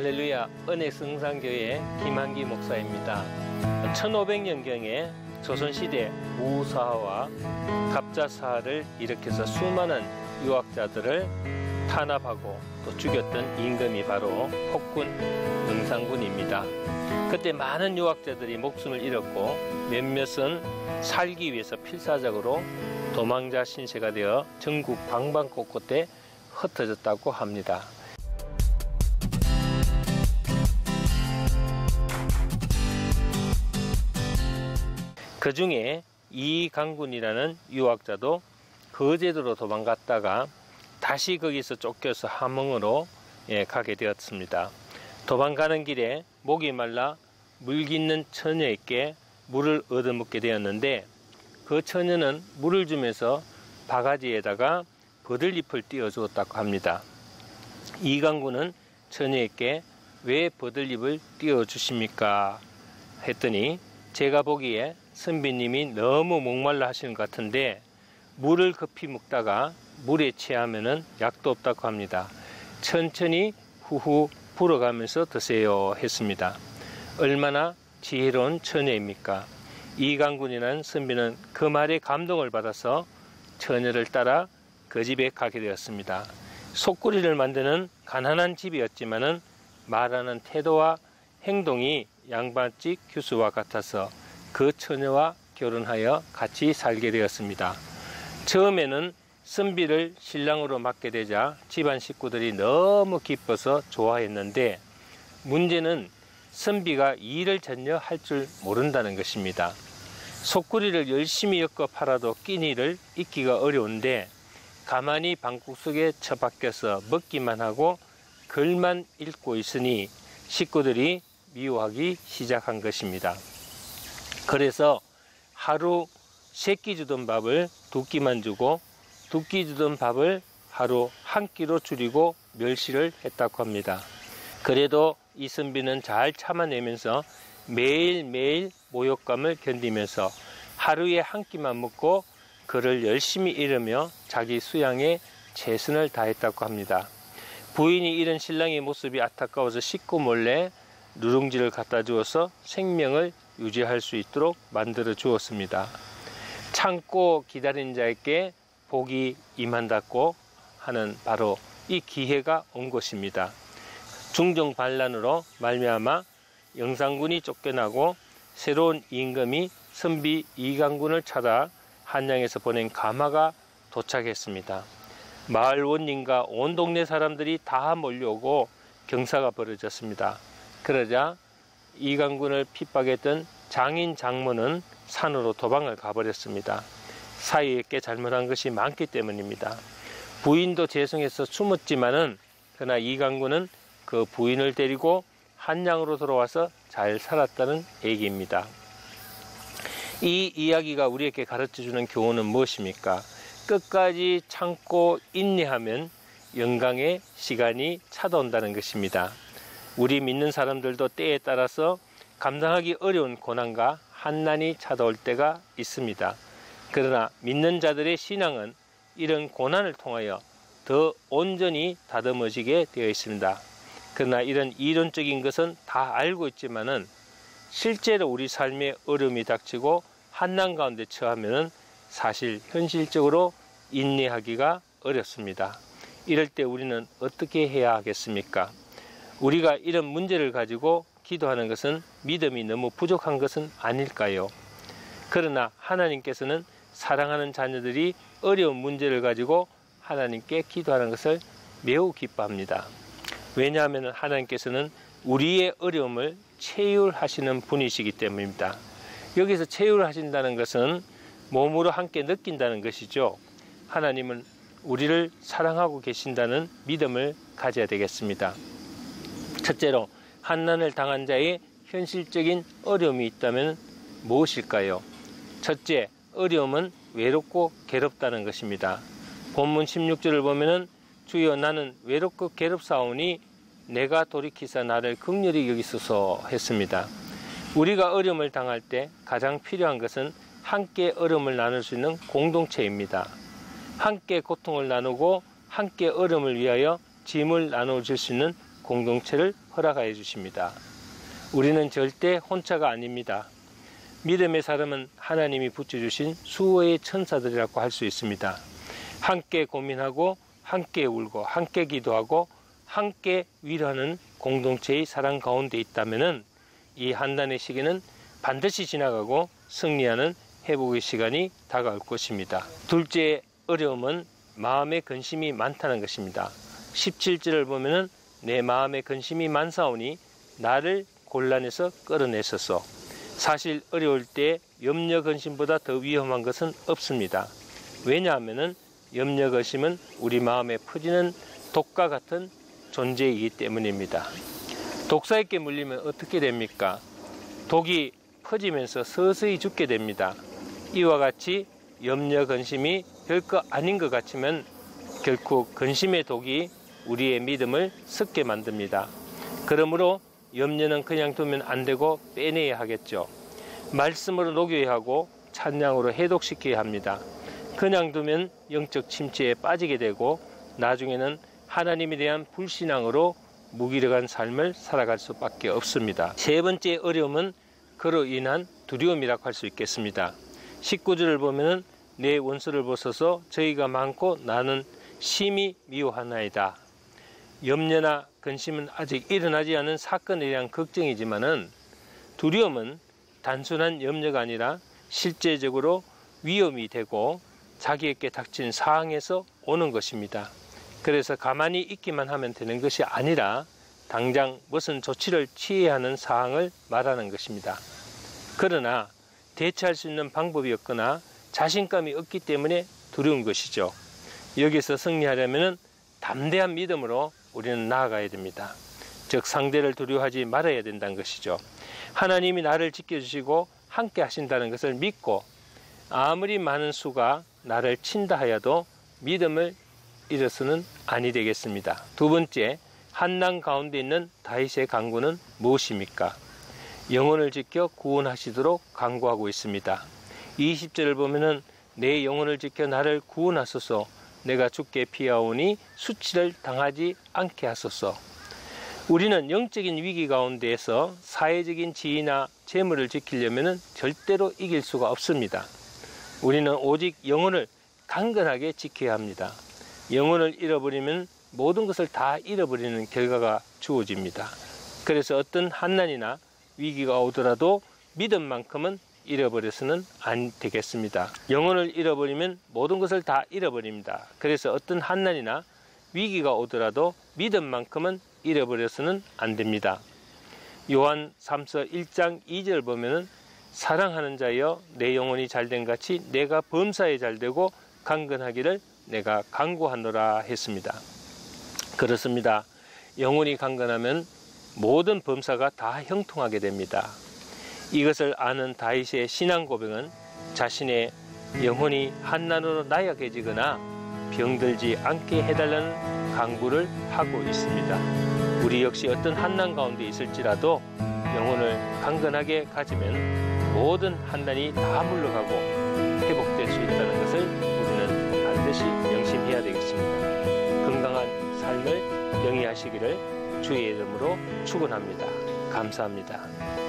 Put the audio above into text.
할렐루야, 은혜성산교회 김한기 목사입니다. 1500년경에 조선시대 무사화와 갑자사화를 일으켜서 수많은 유학자들을 탄압하고 또 죽였던 임금이 바로 폭군 영상군입니다. 그때 많은 유학자들이 목숨을 잃었고 몇몇은 살기 위해서 필사적으로 도망자 신세가 되어 전국 방방곳곳에 흩어졌다고 합니다. 그 중에 이강군이라는 유학자도 거제도로 도망갔다가 다시 거기서 쫓겨서 함흥으로 가게 되었습니다. 도망가는 길에 목이 말라 물깃는 처녀에게 물을 얻어먹게 되었는데 그 처녀는 물을 주면서 바가지에다가 버들잎을 띄워주었다고 합니다. 이강군은 처녀에게 왜 버들잎을 띄워주십니까? 했더니 제가 보기에 선비님이 너무 목말라 하시는 것 같은데 물을 급히 먹다가 물에 취하면은 약도 없다고 합니다. 천천히 후후 불어가면서 드세요 했습니다. 얼마나 지혜로운 처녀입니까? 이강군이라는 선비는 그 말에 감동을 받아서 처녀를 따라 그 집에 가게 되었습니다. 속구리를 만드는 가난한 집이었지만은 말하는 태도와 행동이 양반집 교수와 같아서 그 처녀와 결혼하여 같이 살게 되었습니다. 처음에는 선비를 신랑으로 맡게 되자 집안 식구들이 너무 기뻐서 좋아했는데 문제는 선비가 일을 전혀 할 줄 모른다는 것입니다. 속구리를 열심히 엮어 팔아도 끼니를 잊기가 어려운데 가만히 방국 속에 처박혀서 먹기만 하고 글만 읽고 있으니 식구들이 미워하기 시작한 것입니다. 그래서 하루 3끼 주던 밥을 2끼만 주고 2끼 주던 밥을 하루 1끼로 줄이고 멸시를 했다고 합니다. 그래도 이 선비는 잘 참아내면서 매일매일 모욕감을 견디면서 하루에 1끼만 먹고 글을 열심히 읽으며 자기 수양에 최선을 다했다고 합니다. 부인이 잃은 신랑의 모습이 안타까워서 식구 몰래 누룽지를 갖다 주어서 생명을 유지할 수 있도록 만들어 주었습니다. 참고 기다린 자에게 복이 임한다고 하는 바로 이 기회가 온 것입니다. 중종 반란으로 말미암아 영상군이 쫓겨나고 새로운 임금이 선비 이강군을 찾아 한양에서 보낸 가마가 도착했습니다. 마을 원님과 온 동네 사람들이 다 몰려오고 경사가 벌어졌습니다. 그러자 이강군을 핍박했던 장인 장모는 산으로 도망을 가버렸습니다. 사위에게 잘못한 것이 많기 때문입니다. 부인도 죄송해서 숨었지만은 그러나 이강군은 그 부인을 데리고 한양으로 돌아와서 잘 살았다는 얘기입니다. 이 이야기가 우리에게 가르쳐주는 교훈은 무엇입니까? 끝까지 참고 인내하면 영광의 시간이 찾아온다는 것입니다. 우리 믿는 사람들도 때에 따라서 감당하기 어려운 고난과 환난이 찾아올 때가 있습니다. 그러나 믿는 자들의 신앙은 이런 고난을 통하여 더 온전히 다듬어지게 되어 있습니다. 그러나 이런 이론적인 것은 다 알고 있지만은 실제로 우리 삶에 어려움이 닥치고 환난 가운데 처하면은 사실 현실적으로 인내하기가 어렵습니다. 이럴 때 우리는 어떻게 해야 하겠습니까? 우리가 이런 문제를 가지고 기도하는 것은 믿음이 너무 부족한 것은 아닐까요? 그러나 하나님께서는 사랑하는 자녀들이 어려운 문제를 가지고 하나님께 기도하는 것을 매우 기뻐합니다. 왜냐하면 하나님께서는 우리의 어려움을 체휼하시는 분이시기 때문입니다. 여기서 체휼하신다는 것은 몸으로 함께 느낀다는 것이죠. 하나님은 우리를 사랑하고 계신다는 믿음을 가져야 되겠습니다. 첫째로 환난을 당한 자의 현실적인 어려움이 있다면 무엇일까요? 첫째, 어려움은 외롭고 괴롭다는 것입니다. 본문 16절을 보면은 주여 나는 외롭고 괴롭사오니 내가 돌이키사 나를 긍휼히 여기소서 했습니다. 우리가 어려움을 당할 때 가장 필요한 것은 함께 어려움을 나눌 수 있는 공동체입니다. 함께 고통을 나누고 함께 어려움을 위하여 짐을 나눠줄 수 있는 공동체를 허락하여 주십니다. 우리는 절대 혼자가 아닙니다. 믿음의 사람은 하나님이 붙여주신 수호의 천사들이라고 할 수 있습니다. 함께 고민하고 함께 울고 함께 기도하고 함께 위로하는 공동체의 사랑 가운데 있다면 이 한난의 시기는 반드시 지나가고 승리하는 회복의 시간이 다가올 것입니다. 둘째 어려움은 마음의 근심이 많다는 것입니다. 17절을 보면 내 마음의 근심이 많사오니 나를 곤란에서 끌어내소서. 사실 어려울 때 염려 근심보다 더 위험한 것은 없습니다. 왜냐하면 염려 근심은 우리 마음에 퍼지는 독과 같은 존재이기 때문입니다. 독사에게 물리면 어떻게 됩니까? 독이 퍼지면서 서서히 죽게 됩니다. 이와 같이 염려 근심이 별거 아닌 것 같지만 결코 근심의 독이 우리의 믿음을 썩게 만듭니다. 그러므로 염려는 그냥 두면 안 되고 빼내야 하겠죠. 말씀으로 녹여야 하고 찬양으로 해독시켜야 합니다. 그냥 두면 영적 침체에 빠지게 되고 나중에는 하나님에 대한 불신앙으로 무기력한 삶을 살아갈 수밖에 없습니다. 세 번째 어려움은 그로 인한 두려움이라고 할 수 있겠습니다. 19절을 보면 내 원수를 보소서 저희가 많고 나는 심히 미워하나이다. 염려나 근심은 아직 일어나지 않은 사건에 대한 걱정이지만은 두려움은 단순한 염려가 아니라 실제적으로 위험이 되고 자기에게 닥친 상황에서 오는 것입니다. 그래서 가만히 있기만 하면 되는 것이 아니라 당장 무슨 조치를 취해야 하는 상황을 말하는 것입니다. 그러나 대처할 수 있는 방법이 없거나 자신감이 없기 때문에 두려운 것이죠. 여기서 승리하려면 담대한 믿음으로 우리는 나아가야 됩니다. 즉 상대를 두려워하지 말아야 된다는 것이죠. 하나님이 나를 지켜주시고 함께 하신다는 것을 믿고 아무리 많은 수가 나를 친다 하여도 믿음을 잃어서는 아니 되겠습니다. 두 번째, 한난 가운데 있는 다윗의 간구는 무엇입니까? 영혼을 지켜 구원하시도록 간구하고 있습니다. 20절을 보면은 내 영혼을 지켜 나를 구원하소서. 내가 죽게 피하오니 수치를 당하지 않게 하소서. 우리는 영적인 위기 가운데에서 사회적인 지위나 재물을 지키려면 절대로 이길 수가 없습니다. 우리는 오직 영혼을 강건하게 지켜야 합니다. 영혼을 잃어버리면 모든 것을 다 잃어버리는 결과가 주어집니다. 그래서 어떤 환난이나 위기가 오더라도 믿음만큼은 잃어버려서는 안 되겠습니다. 영혼을 잃어버리면 모든 것을 다 잃어버립니다. 그래서 어떤 환난이나 위기가 오더라도 믿음만큼은 잃어버려서는 안 됩니다. 요한 3서 1장 2절 보면은 사랑하는 자여 내 영혼이 잘된 같이 내가 범사에 잘되고 강건하기를 내가 간구하노라 했습니다. 그렇습니다. 영혼이 강건하면 모든 범사가 다 형통하게 됩니다. 이것을 아는 다윗의 신앙 고백은 자신의 영혼이 한난으로 나약해지거나 병들지 않게 해달라는 간구를 하고 있습니다. 우리 역시 어떤 한난 가운데 있을지라도 영혼을 강건하게 가지면 모든 한난이 다 물러가고 회복될 수 있다는 것을 우리는 반드시 명심해야 되겠습니다. 건강한 삶을 영위하시기를 주의 이름으로 축원합니다. 감사합니다.